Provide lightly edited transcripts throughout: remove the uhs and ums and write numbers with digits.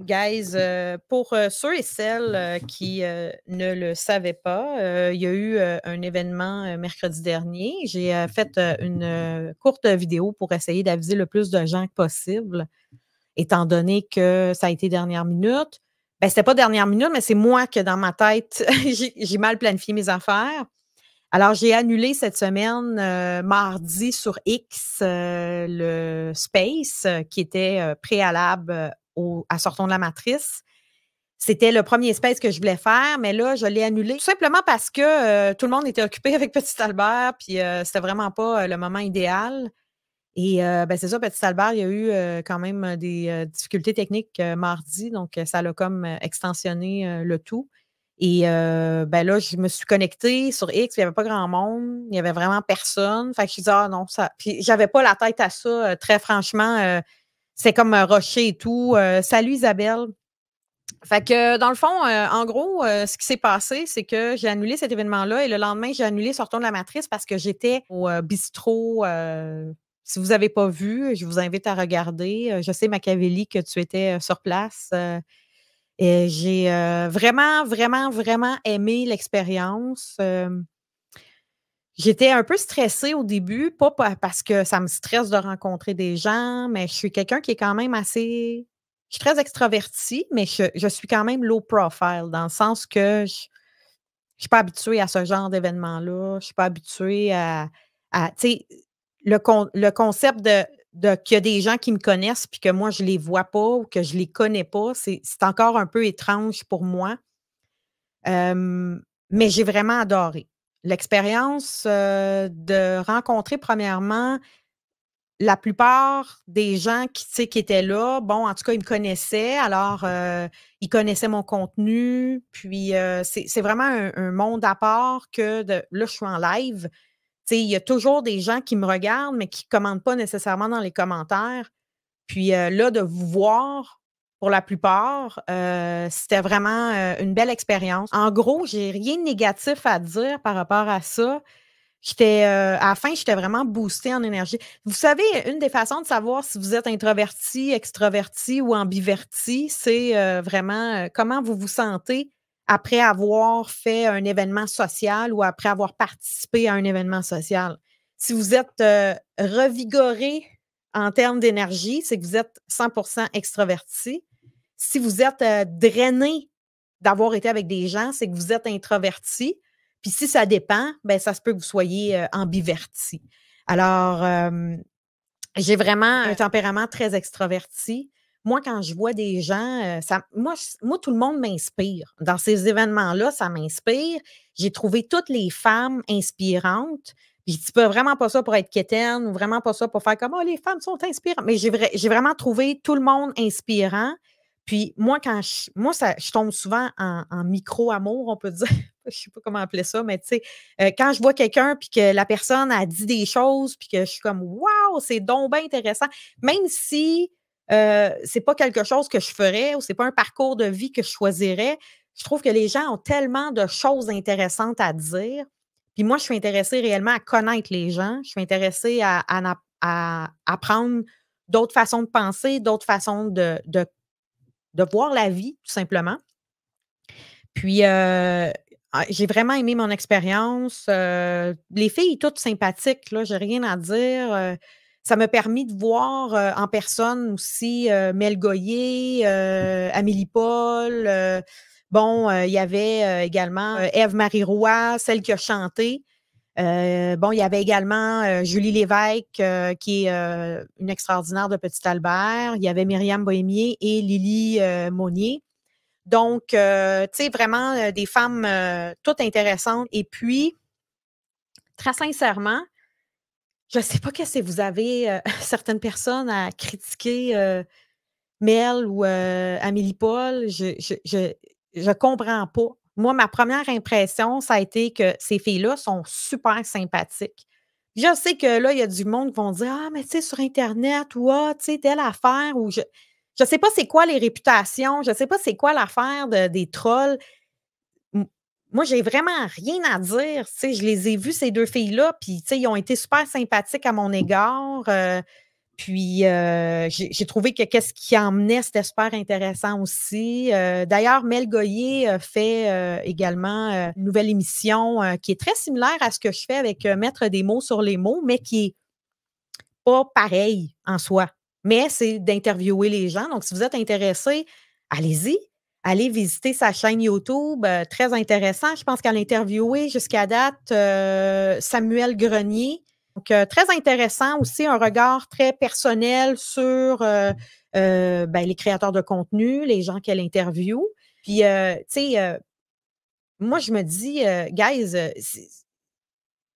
Guys, pour ceux et celles qui ne le savaient pas, il y a eu un événement mercredi dernier. J'ai fait une courte vidéo pour essayer d'aviser le plus de gens que possible, étant donné que ça a été dernière minute. Ben, c'était pas dernière minute, mais c'est moi que dans ma tête, j'ai mal planifié mes affaires. Alors, j'ai annulé cette semaine, mardi sur X, le space qui était préalable à Sortons de la matrice. C'était le premier space que je voulais faire, mais là, je l'ai annulé tout simplement parce que tout le monde était occupé avec Petit Albert, puis c'était vraiment pas le moment idéal. Et ben, c'est ça, Petit Albert, il y a eu quand même des difficultés techniques mardi, donc ça l'a comme extensionné le tout. Et ben là, je me suis connectée sur X, il y avait pas grand monde, il y avait vraiment personne. Fait que je disais: «Ah non, ça» puis j'avais pas la tête à ça, très franchement, c'est comme rusher et tout. Salut Isabelle. Fait que dans le fond, en gros, ce qui s'est passé, c'est que j'ai annulé cet événement-là et le lendemain, j'ai annulé Sortons de la matrice parce que j'étais au bistrot, si vous avez pas vu, je vous invite à regarder. Je sais, Machiavelli, que tu étais, sur place, et j'ai, vraiment, vraiment, vraiment aimé l'expérience. J'étais un peu stressée au début, pas parce que ça me stresse de rencontrer des gens, mais je suis quelqu'un qui est quand même assez je suis très extravertie, mais je suis quand même low profile dans le sens que je suis pas habituée à ce genre d'événement-là. Je suis pas habituée à tu sais, le concept de qu'il y a des gens qui me connaissent puis que moi je les vois pas ou que je les connais pas, c'est encore un peu étrange pour moi. Mais j'ai vraiment adoré. L'expérience, de rencontrer premièrement la plupart des gens qui, tu sais, qui étaient là, bon, en tout cas, ils me connaissaient, alors, ils connaissaient mon contenu, puis, c'est vraiment un monde à part que de là, je suis en live. Tu sais, il y a toujours des gens qui me regardent, mais qui commentent pas nécessairement dans les commentaires. Puis, là, de vous voir pour la plupart, c'était vraiment, une belle expérience. En gros, j'ai rien de négatif à dire par rapport à ça. J'étais, à la fin, j'étais vraiment boostée en énergie. Vous savez, une des façons de savoir si vous êtes introverti, extraverti ou ambiverti, c'est, vraiment, comment vous vous sentez après avoir fait un événement social ou après avoir participé à un événement social. Si vous êtes, revigoré en termes d'énergie, c'est que vous êtes 100 extraverti. Si vous êtes, drainé d'avoir été avec des gens, c'est que vous êtes introverti. Puis si ça dépend, ben ça se peut que vous soyez, ambiverti. Alors, j'ai vraiment un tempérament très extraverti. Moi, quand je vois des gens, moi, tout le monde m'inspire. Dans ces événements-là, ça m'inspire. J'ai trouvé toutes les femmes inspirantes. Puis je dis pas vraiment pas ça pour être quétaine ou vraiment pas ça pour faire comme: «Oh, les femmes sont inspirantes», mais j'ai vraiment trouvé tout le monde inspirant. Puis moi, quand je tombe souvent en micro-amour, on peut dire. Je sais pas comment appeler ça, mais tu sais, quand je vois quelqu'un puis que la personne a dit des choses puis que je suis comme: «Waouh, c'est donc bien intéressant», même si, c'est pas quelque chose que je ferais ou c'est pas un parcours de vie que je choisirais, je trouve que les gens ont tellement de choses intéressantes à dire. Puis moi, je suis intéressée réellement à connaître les gens. Je suis intéressée à apprendre d'autres façons de penser, d'autres façons de voir la vie, tout simplement. Puis, j'ai vraiment aimé mon expérience. Les filles toutes sympathiques, là, j'ai rien à dire. Ça m'a permis de voir, en personne aussi, Mel Goyer, Amélie Paul, bon, il y avait, également, Ève-Marie Roy, celle qui a chanté. Bon, il y avait également, Julie Lévesque, qui est, une extraordinaire de Petit Albert. Il y avait Myriam Bohémier et Lily, Monnier. Donc, tu sais, vraiment, des femmes, toutes intéressantes et puis, très sincèrement, je sais pas qu'est-ce que vous avez, certaines personnes à critiquer, Mel ou, Amélie Paul, je comprends pas. Moi, ma première impression, ça a été que ces filles-là sont super sympathiques. Je sais que là, il y a du monde qui vont dire: «Ah, mais tu sais, sur internet» ou «Ah, tu sais, telle affaire» ou je sais pas c'est quoi les réputations, je sais pas c'est quoi l'affaire des trolls. M Moi, j'ai vraiment rien à dire, tu sais, je les ai vues ces 2 filles-là, puis tu sais, ils ont été super sympathiques à mon égard, Puis, j'ai trouvé que qu'est-ce qui emmenait, c'était super intéressant aussi. D'ailleurs, Mel Goyer fait également une nouvelle émission qui est très similaire à ce que je fais avec Mettre des mots sur les mots, mais qui est pas pareil en soi. Mais c'est d'interviewer les gens. Donc, si vous êtes intéressé, allez-y. Allez visiter sa chaîne YouTube, très intéressant. Je pense qu'elle a interviewé jusqu'à date Samuel Grenier. Donc, très intéressant aussi, un regard très personnel sur les créateurs de contenu, les gens qu'elle interviewe. Puis, tu sais, moi, je me dis, guys,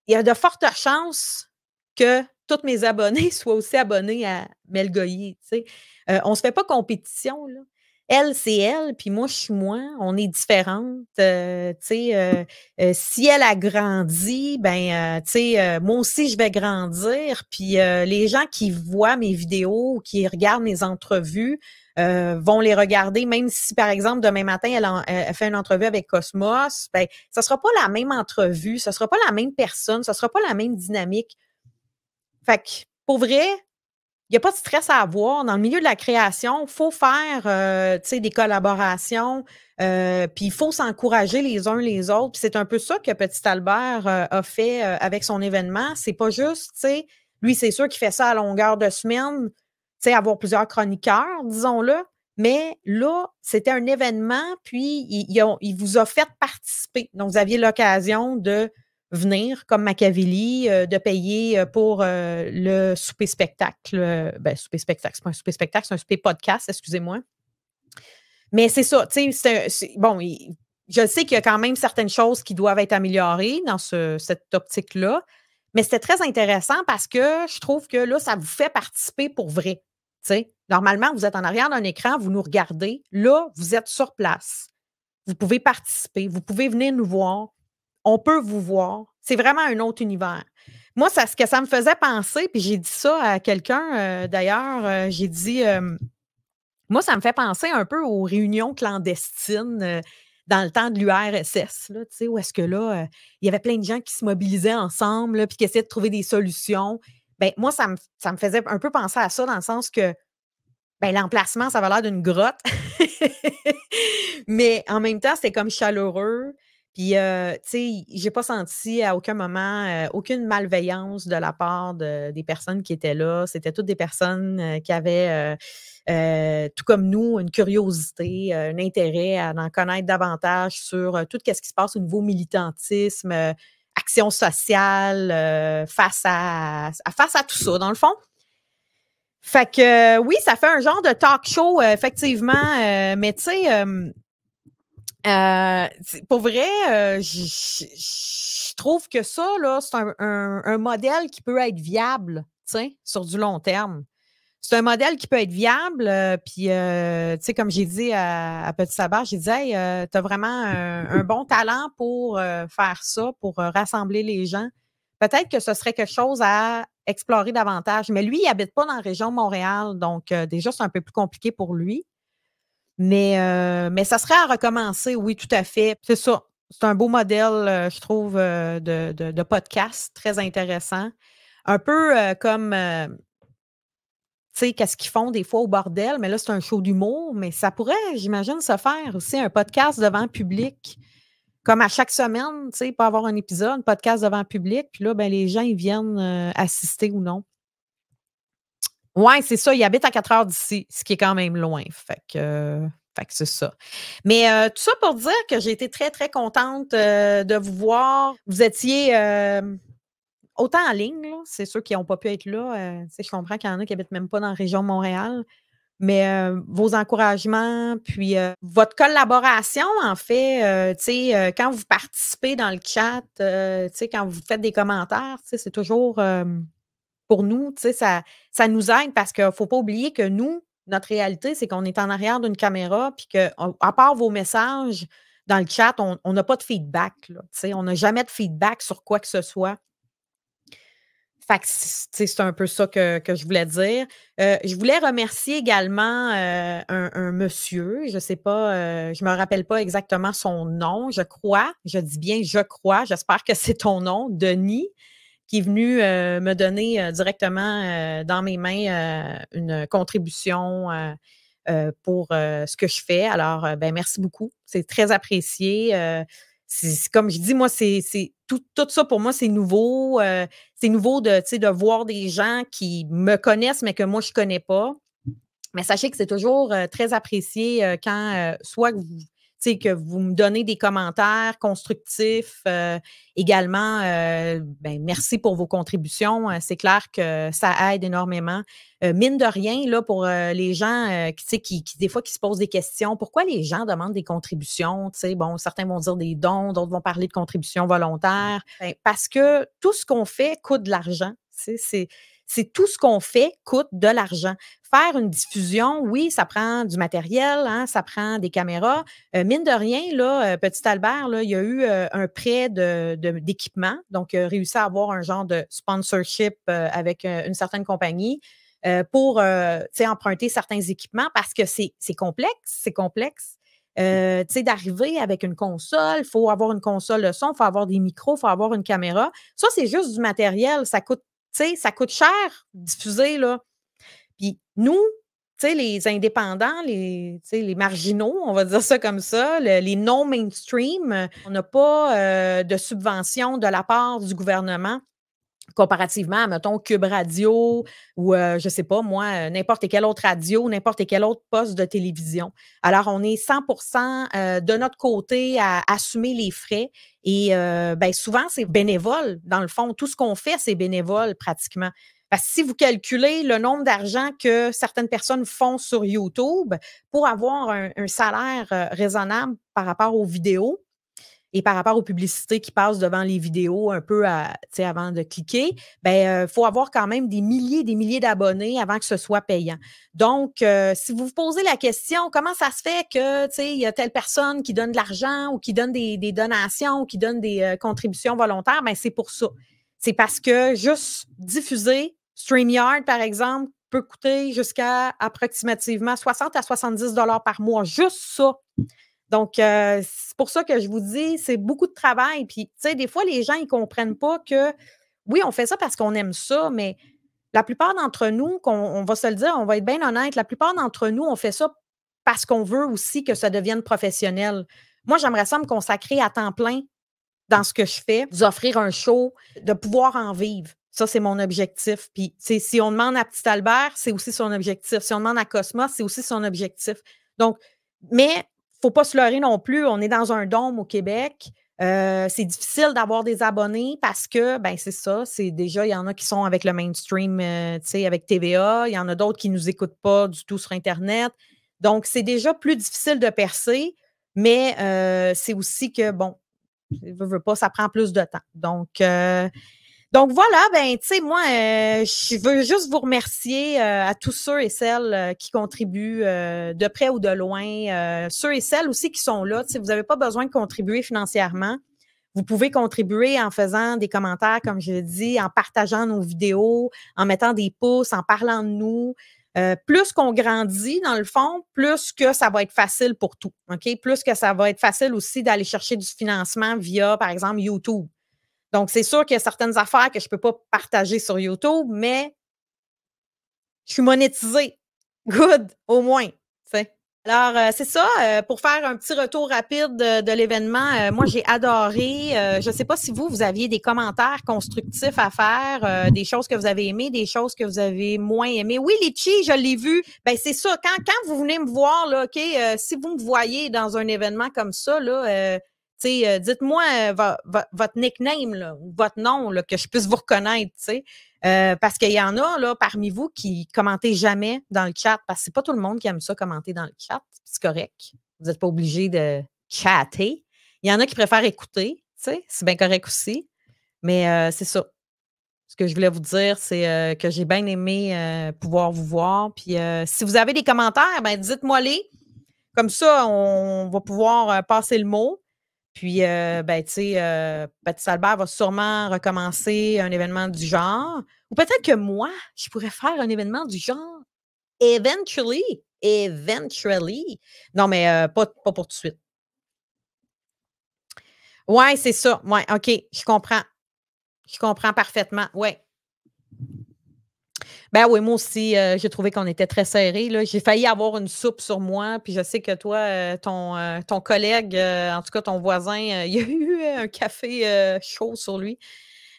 il y a de fortes chances que tous mes abonnés soient aussi abonnés à Mel Goyer, tu sais. On se fait pas compétition, là. Elle, c'est elle, puis moi, je suis moi. On est différentes. Tu sais, si elle a grandi, ben, tu sais, moi aussi, je vais grandir. Puis les gens qui voient mes vidéos ou qui regardent mes entrevues vont les regarder, même si, par exemple, demain matin, elle fait une entrevue avec Cosmos, ben, ça sera pas la même entrevue, ça sera pas la même personne, ça sera pas la même dynamique. Fait que, pour vrai, il y a pas de stress à avoir. Dans le milieu de la création, il faut faire, tu sais, des collaborations, puis il faut s'encourager les uns les autres. Puis c'est un peu ça que Petit Albert a fait avec son événement. C'est pas juste, tu sais, lui, c'est sûr qu'il fait ça à longueur de semaine, tu sais, avoir plusieurs chroniqueurs, disons-le. Mais là, c'était un événement, puis il vous a fait participer. Donc, vous aviez l'occasion de venir comme Machiavelli, de payer pour le souper spectacle. Souper spectacle, c'est pas un souper spectacle, c'est un souper podcast, excusez-moi. Mais c'est ça, tu sais, bon, je sais qu'il y a quand même certaines choses qui doivent être améliorées dans cette optique-là, mais c'était très intéressant parce que je trouve que là, ça vous fait participer pour vrai. Tu sais, normalement, vous êtes en arrière d'un écran, vous nous regardez. Là, vous êtes sur place. Vous pouvez participer, vous pouvez venir nous voir. On peut vous voir. C'est vraiment un autre univers. Moi, ce que ça me faisait penser, puis j'ai dit ça à quelqu'un d'ailleurs, j'ai dit, moi, ça me fait penser un peu aux réunions clandestines dans le temps de l'URSS, là, tu sais, où est-ce que là, il y avait plein de gens qui se mobilisaient ensemble, là, puis qui essayaient de trouver des solutions. Ben, moi, ça me faisait un peu penser à ça dans le sens que ben, l'emplacement, ça avait l'air d'une grotte. Mais en même temps, c'était comme chaleureux. Puis, tu sais, j'ai pas senti à aucun moment aucune malveillance de la part des personnes qui étaient là. C'était toutes des personnes qui avaient, tout comme nous, une curiosité, un intérêt à en connaître davantage sur tout ce qui se passe au niveau militantisme, action sociale, face à tout ça, dans le fond. Fait que oui, ça fait un genre de talk show, effectivement, mais tu sais, pour vrai, je trouve que ça, là, c'est un modèle qui peut être viable, tu sais, sur du long terme. C'est un modèle qui peut être viable, puis, tu sais, comme j'ai dit à Petit Sabbat, j'ai dit: «Hey, tu as vraiment un bon talent pour faire ça, pour rassembler les gens. Peut-être que ce serait quelque chose à explorer davantage». Mais lui, il habite pas dans la région de Montréal, donc déjà, c'est un peu plus compliqué pour lui. Mais ça serait à recommencer, oui, tout à fait. C'est ça. C'est un beau modèle, je trouve, de podcast, très intéressant. Un peu comme, tu sais, qu'est-ce qu'ils font des fois au bordel, mais là, c'est un show d'humour, mais ça pourrait, j'imagine, se faire aussi un podcast devant public. Comme à chaque semaine, tu sais, il peut y avoir un épisode, un podcast devant public, puis là, ben, les gens, ils viennent assister ou non. Ouais, c'est ça, il habite à 4 heures d'ici, ce qui est quand même loin. Fait que c'est ça. Mais tout ça pour dire que j'ai été très, très contente de vous voir. Vous étiez autant en ligne, là, c'est ceux qui n'ont pas pu être là. Tu sais, je comprends qu'il y en a qui habitent même pas dans la région de Montréal. Mais vos encouragements, puis votre collaboration, en fait, tu sais, quand vous participez dans le chat, tu sais, quand vous faites des commentaires, tu sais, c'est toujours pour nous, tu sais, ça nous aide parce qu'il ne faut pas oublier que nous, notre réalité, c'est qu'on est en arrière d'une caméra, puis qu'à part vos messages dans le chat, on n'a pas de feedback, là, tu sais, on n'a jamais de feedback sur quoi que ce soit. Fait que c'est un peu ça que je voulais dire. Je voulais remercier également un monsieur, je sais pas, je me rappelle pas exactement son nom, je crois, je dis bien je crois, j'espère que c'est ton nom, Denis, qui est venu, me donner, directement, dans mes mains, une contribution, pour, ce que je fais. Alors, ben, merci beaucoup. C'est très apprécié, c'est comme je dis, moi, c'est tout ça pour moi, c'est nouveau de, tu sais, de voir des gens qui me connaissent, mais que moi je connais pas. Mais sachez que c'est toujours, très apprécié, quand, soit que vous tu sais, que vous me donnez des commentaires constructifs, également, ben, merci pour vos contributions, c'est clair que ça aide énormément. Mine de rien, là, pour, les gens, qui, tu sais, qui des fois qui se posent des questions, pourquoi les gens demandent des contributions? Tu sais, bon, certains vont dire des dons, d'autres vont parler de contributions volontaires. Ben, parce que tout ce qu'on fait coûte de l'argent. Tu sais, c'est tout ce qu'on fait coûte de l'argent. Faire une diffusion, oui, ça prend du matériel, hein, ça prend des caméras. Mine de rien, là, petit Albert, là, il y a eu, un prêt d'équipement, donc réussi à avoir un genre de sponsorship, avec, une certaine compagnie, pour, tu sais, emprunter certains équipements parce que c'est complexe, c'est complexe. Tu sais, d'arriver avec une console, il faut avoir une console de son, il faut avoir des micros, il faut avoir une caméra. Ça, c'est juste du matériel, ça coûte, tu sais, ça coûte cher diffuser, là. Puis nous, tu sais, les indépendants, tu sais, les marginaux, on va dire ça comme ça, les non mainstream, on n'a pas, de subvention de la part du gouvernement comparativement à, mettons, Cube Radio ou, je sais pas moi, n'importe quelle autre radio, n'importe quel autre poste de télévision. Alors, on est 100 de notre côté à assumer les frais et ben, souvent, c'est bénévole. Dans le fond, tout ce qu'on fait, c'est bénévole pratiquement. Parce que si vous calculez le nombre d'argent que certaines personnes font sur YouTube pour avoir un salaire, raisonnable par rapport aux vidéos, et par rapport aux publicités qui passent devant les vidéos un peu tu sais, avant de cliquer, ben, faut avoir quand même des milliers d'abonnés avant que ce soit payant. Donc, si vous vous posez la question, comment ça se fait que, tu sais, il y a telle personne qui donne de l'argent ou qui donne des donations ou qui donne des, contributions volontaires, ben, c'est pour ça. C'est parce que juste diffuser StreamYard, par exemple, peut coûter jusqu'à approximativement 60 à 70 par mois, juste ça. Donc, c'est pour ça que je vous dis, c'est beaucoup de travail. Puis, tu sais, des fois, les gens, ils comprennent pas que, oui, on fait ça parce qu'on aime ça, mais la plupart d'entre nous, on va se le dire, on va être bien honnête, la plupart d'entre nous, on fait ça parce qu'on veut aussi que ça devienne professionnel. Moi, j'aimerais ça me consacrer à temps plein dans ce que je fais, vous offrir un show, de pouvoir en vivre. Ça, c'est mon objectif. Puis, tu sais, si on demande à Petit Albert, c'est aussi son objectif. Si on demande à Cosmos, c'est aussi son objectif. Donc, mais faut pas se leurrer non plus. On est dans un dôme au Québec. C'est difficile d'avoir des abonnés parce que, ben, c'est ça. C'est déjà, il y en a qui sont avec le mainstream, tu sais, avec TVA. Il y en a d'autres qui nous écoutent pas du tout sur Internet. Donc, c'est déjà plus difficile de percer, mais c'est aussi que, bon, veux pas, ça prend plus de temps. Donc voilà, ben, tu sais, moi, je veux juste vous remercier à tous ceux et celles qui contribuent de près ou de loin, ceux et celles aussi qui sont là. Tu sais, vous n'avez pas besoin de contribuer financièrement. Vous pouvez contribuer en faisant des commentaires, comme je l'ai dit, en partageant nos vidéos, en mettant des pouces, en parlant de nous. Plus qu'on grandit, dans le fond, plus que ça va être facile pour tout. OK? Plus que ça va être facile aussi d'aller chercher du financement via, par exemple, YouTube. Donc, c'est sûr qu'il y a certaines affaires que je ne peux pas partager sur YouTube, mais je suis monétisée. Good, au moins. Tu sais. Alors, c'est ça, pour faire un petit retour rapide de l'événement, moi, j'ai adoré. Je ne sais pas si vous aviez des commentaires constructifs à faire, des choses que vous avez aimées, des choses que vous avez moins aimées. Oui, Litchi, je l'ai vu. Ben c'est ça, quand vous venez me voir, là, OK, si vous me voyez dans un événement comme ça, là, tu sais, dites-moi votre nickname, là, ou votre nom, là, que je puisse vous reconnaître, tu sais. Parce qu'il y en a là, parmi vous qui commentez jamais dans le chat, parce que c'est pas tout le monde qui aime ça commenter dans le chat. C'est correct. Vous n'êtes pas obligé de chatter. Il y en a qui préfèrent écouter, tu sais, c'est bien correct aussi. Mais c'est ça. Ce que je voulais vous dire, c'est que j'ai bien aimé pouvoir vous voir. Puis si vous avez des commentaires, ben dites-moi-les. Comme ça, on va pouvoir passer le mot. Puis, ben, tu sais, Petit Albert va sûrement recommencer un événement du genre. Ou peut-être que moi, je pourrais faire un événement du genre. Eventually. Eventually. Non, mais pas pour tout de suite. Ouais, c'est ça. Ouais, OK, je comprends. Je comprends parfaitement, ouais. Ben oui, moi aussi, j'ai trouvé qu'on était très serrés, là. J'ai failli avoir une soupe sur moi, puis je sais que toi, ton collègue, en tout cas ton voisin, il y a eu un café, chaud sur lui.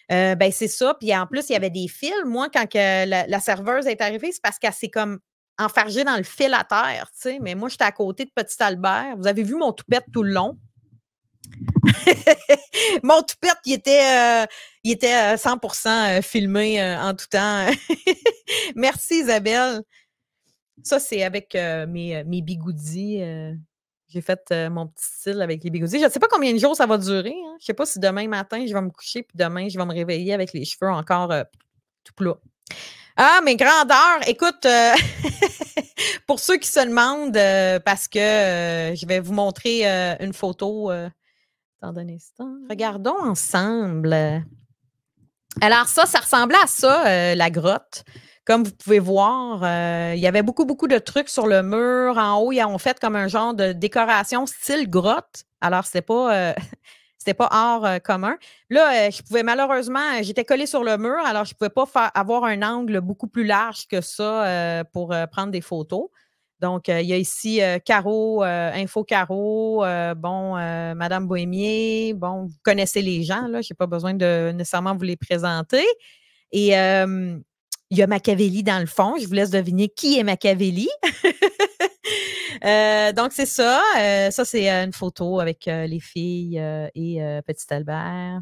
Ben, c'est ça, puis en plus, il y avait des fils. Moi, quand que la serveuse est arrivée, c'est parce qu'elle s'est comme enfargée dans le fil à terre, tu sais, mais moi, j'étais à côté de Petit Albert. Vous avez vu mon toupette tout le long? Mon toupette, il était, 100 filmé, en tout temps. Merci Isabelle. Ça, c'est avec, mes bigoudis, j'ai fait, mon petit style avec les bigoudis. Je ne sais pas combien de jours ça va durer, hein. Je ne sais pas si demain matin, je vais me coucher, puis demain, je vais me réveiller avec les cheveux encore, tout plats. Ah, mes grandeurs, écoute, pour ceux qui se demandent, parce que, je vais vous montrer, une photo, attendez un instant. Regardons ensemble. Alors ça ressemblait à ça, la grotte. Comme vous pouvez voir, il y avait beaucoup, beaucoup de trucs sur le mur. En haut, ils ont fait comme un genre de décoration style grotte. Alors, c'était pas, c'était pas hors, commun. Là, je pouvais malheureusement, j'étais collée sur le mur, alors je pouvais pas avoir un angle beaucoup plus large que ça, pour, prendre des photos. Donc, il y a ici, Caro, Info Caro, bon, Madame Bohémier. Bon, vous connaissez les gens, là, j'ai pas besoin de nécessairement vous les présenter. Et il y a Machiavelli dans le fond. Je vous laisse deviner qui est Machiavelli. Donc, c'est ça. Ça, c'est une photo avec les filles et Petit Albert.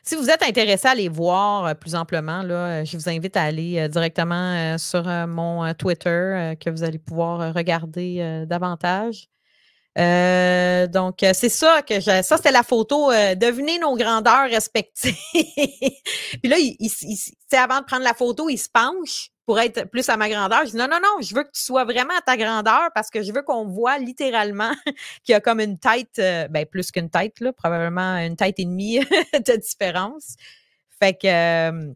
Si vous êtes intéressé à les voir plus amplement, là, je vous invite à aller directement sur mon Twitter que vous allez pouvoir regarder davantage. Donc, c'est ça que ça, c'était la photo. Devinez nos grandeurs respectives. Puis là, avant de prendre la photo, il se penche pour être plus à ma grandeur. Je dis non, non, non, je veux que tu sois vraiment à ta grandeur parce que je veux qu'on voit littéralement qu'il y a comme une tête, ben plus qu'une tête, là, probablement une tête et demie de différence. Fait que,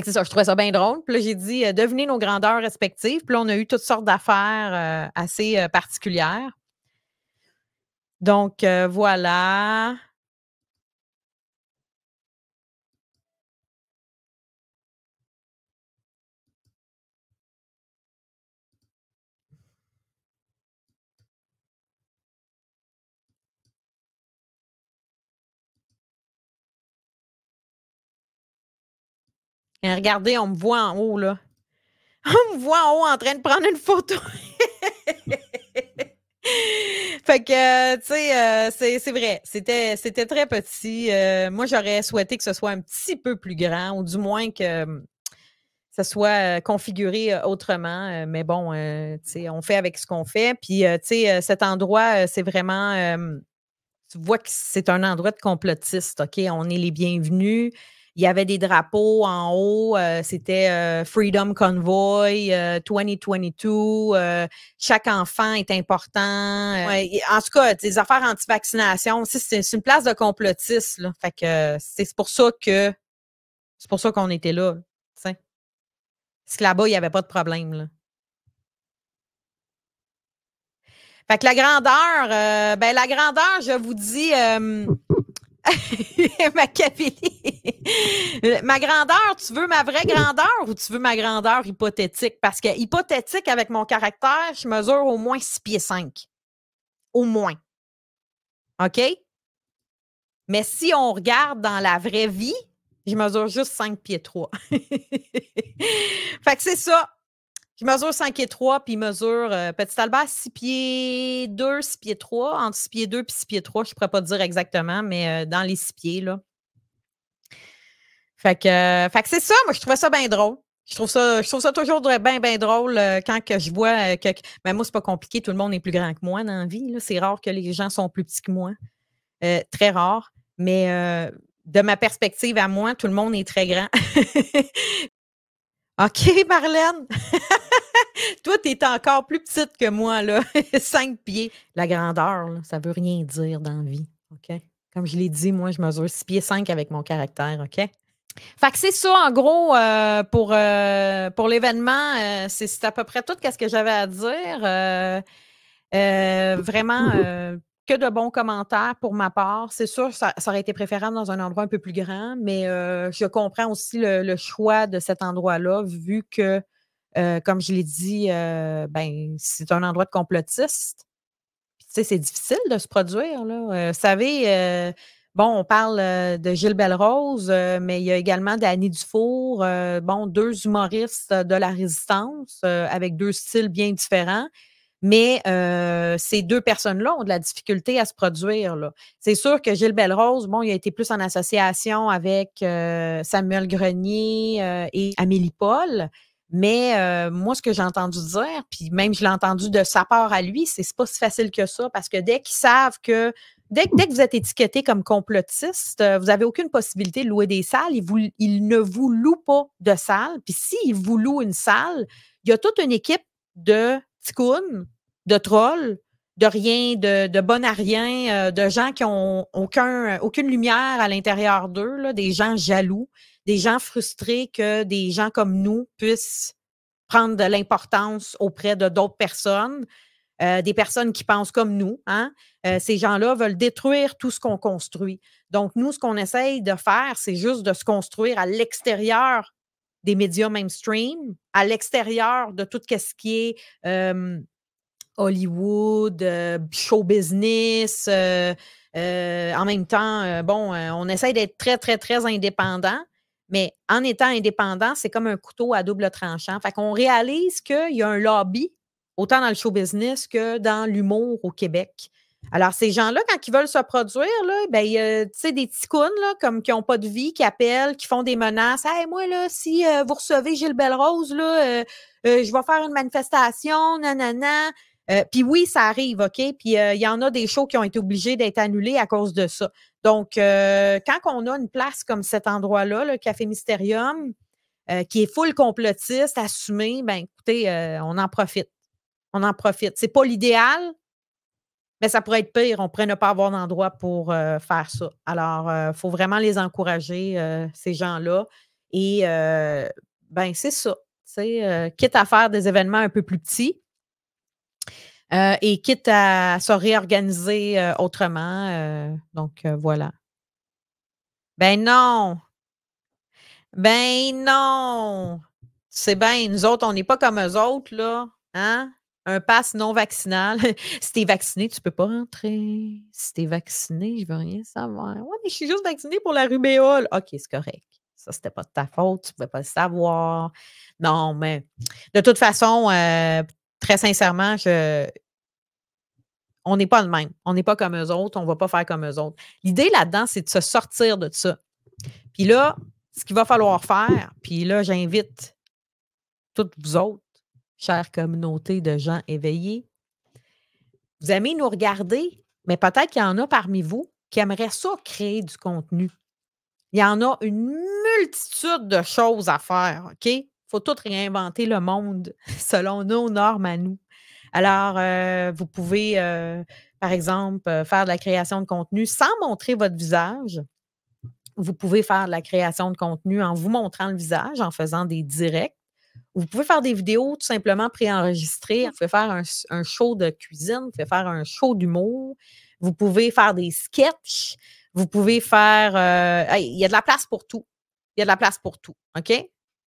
c'est ça, je trouvais ça bien drôle. Puis là, j'ai dit, devinez nos grandeurs respectives. Puis là, on a eu toutes sortes d'affaires assez particulières. Donc, voilà. Et regardez, on me voit en haut, là. On me voit en haut en train de prendre une photo. Fait que, tu sais, c'est vrai, c'était très petit. Moi, j'aurais souhaité que ce soit un petit peu plus grand ou du moins que, ça soit, configuré, autrement, mais bon, tu sais, on fait avec ce qu'on fait. Puis, tu sais, cet endroit, c'est vraiment, tu vois que c'est un endroit de complotistes, OK? On est les bienvenus. Il y avait des drapeaux en haut, c'était, Freedom Convoy, 2022, chaque enfant est important. Ouais, en tout cas, des affaires anti-vaccination. C'est une place de complotistes, là. Fait que c'est pour ça qu'on était là, tu sais? Parce que là-bas, il y avait pas de problème, là. Fait que la grandeur, je vous dis, Machiavelli. Ma grandeur, tu veux ma vraie grandeur ou tu veux ma grandeur hypothétique? Parce que hypothétique, avec mon caractère, je mesure au moins 6 pieds 5. Au moins. OK? Mais si on regarde dans la vraie vie, je mesure juste 5 pieds 3. Fait que c'est ça. Je mesure 5 pieds 3, puis il mesure, Petit Albert 6 pieds 2, 6 pieds 3. Entre 6 pieds 2 et 6 pieds 3, je ne pourrais pas te dire exactement, mais dans les 6 pieds, là. Fait que c'est ça, moi, je trouvais ça bien drôle. Je trouve ça toujours bien, bien drôle quand que je vois que. Ben, moi, c'est pas compliqué, tout le monde est plus grand que moi dans la vie, là. C'est rare que les gens sont plus petits que moi. Très rare. Mais de ma perspective à moi, tout le monde est très grand. OK, Marlène. Toi, tu es encore plus petite que moi, là. 5 pieds. La grandeur, là, ça veut rien dire dans la vie. OK? Comme je l'ai dit, moi, je mesure 6 pieds 5 avec mon caractère. OK? Fait que c'est ça, en gros, pour l'événement. C'est à peu près tout ce que j'avais à dire. Vraiment, que de bons commentaires pour ma part. C'est sûr, ça aurait été préférable dans un endroit un peu plus grand, mais je comprends aussi le choix de cet endroit-là, vu que, comme je l'ai dit, ben, c'est un endroit de complotistes. Puis, tu sais, c'est difficile de se produire, là. Vous savez, bon, on parle, de Gilles Belrose, mais il y a également d'Annie Dufour, bon, 2 humoristes de la Résistance, avec 2 styles bien différents. Mais ces 2 personnes-là ont de la difficulté à se produire, là. C'est sûr que Gilles Belrose, bon, il a été plus en association avec, Samuel Grenier, et Amélie Paul. Mais moi, ce que j'ai entendu dire, puis même je l'ai entendu de sa part à lui, c'est pas si facile que ça parce que dès qu'ils savent que dès que vous êtes étiqueté comme complotiste, vous n'avez aucune possibilité de louer des salles. Ils ne vous louent pas de salle. Puis s'ils vous louent une salle, il y a toute une équipe de ticounes, de trolls, de rien, de bon à rien, de gens qui ont aucune lumière à l'intérieur d'eux, là, des gens jaloux, des gens frustrés que des gens comme nous puissent prendre de l'importance auprès de d'autres personnes, des personnes qui pensent comme nous, hein. Ces gens-là veulent détruire tout ce qu'on construit. Donc, nous, ce qu'on essaye de faire, c'est juste de se construire à l'extérieur des médias mainstream, à l'extérieur de tout ce qui est Hollywood, show business. En même temps, bon, on essaye d'être très, très, très indépendant, mais en étant indépendant, c'est comme un couteau à double tranchant. Fait qu'on réalise qu'il y a un lobby, autant dans le show business que dans l'humour au Québec. Alors, ces gens-là, quand ils veulent se produire, là, ben, il y a, tu sais, des ticounes, là, comme qui n'ont pas de vie, qui appellent, qui font des menaces. Hey, moi, là, si vous recevez Gilles Belrose, là, je vais faire une manifestation, nanana. Puis oui, ça arrive, OK? Puis il y en a des shows qui ont été obligés d'être annulés à cause de ça. Donc, quand on a une place comme cet endroit-là, le Café Mysterium, qui est full complotiste, assumé, ben écoutez, on en profite. On en profite. C'est pas l'idéal, mais ça pourrait être pire. On pourrait ne pas avoir d'endroit pour faire ça. Alors, il faut vraiment les encourager, ces gens-là. Et ben, c'est ça. Quitte à faire des événements un peu plus petits, et quitte à se réorganiser, autrement, donc voilà. Ben non! Ben non! C'est bien, nous autres, on n'est pas comme eux autres, là, hein? Un pass non vaccinal. Si tu es vacciné, tu peux pas rentrer. Si tu es vacciné, je veux rien savoir. Ouais, mais je suis juste vaccinée pour la rubéole. OK, c'est correct. Ça, c'était pas de ta faute, tu pouvais pas le savoir. Non, mais de toute façon, très sincèrement, on n'est pas le même. On n'est pas comme eux autres, on ne va pas faire comme eux autres. L'idée là-dedans, c'est de se sortir de ça. Puis là, ce qu'il va falloir faire, puis là, j'invite toutes vous autres, chère communauté de gens éveillés, vous aimez nous regarder, mais peut-être qu'il y en a parmi vous qui aimeraient ça créer du contenu. Il y en a une multitude de choses à faire, OK? Il faut tout réinventer le monde selon nos normes à nous. Alors, vous pouvez, par exemple, faire de la création de contenu sans montrer votre visage. Vous pouvez faire de la création de contenu en vous montrant le visage, en faisant des directs. Vous pouvez faire des vidéos tout simplement préenregistrées. Vous pouvez faire un show de cuisine, vous pouvez faire un show d'humour. Vous pouvez faire des sketchs. Vous pouvez faire... il y a de la place pour tout. Il y a de la place pour tout, OK?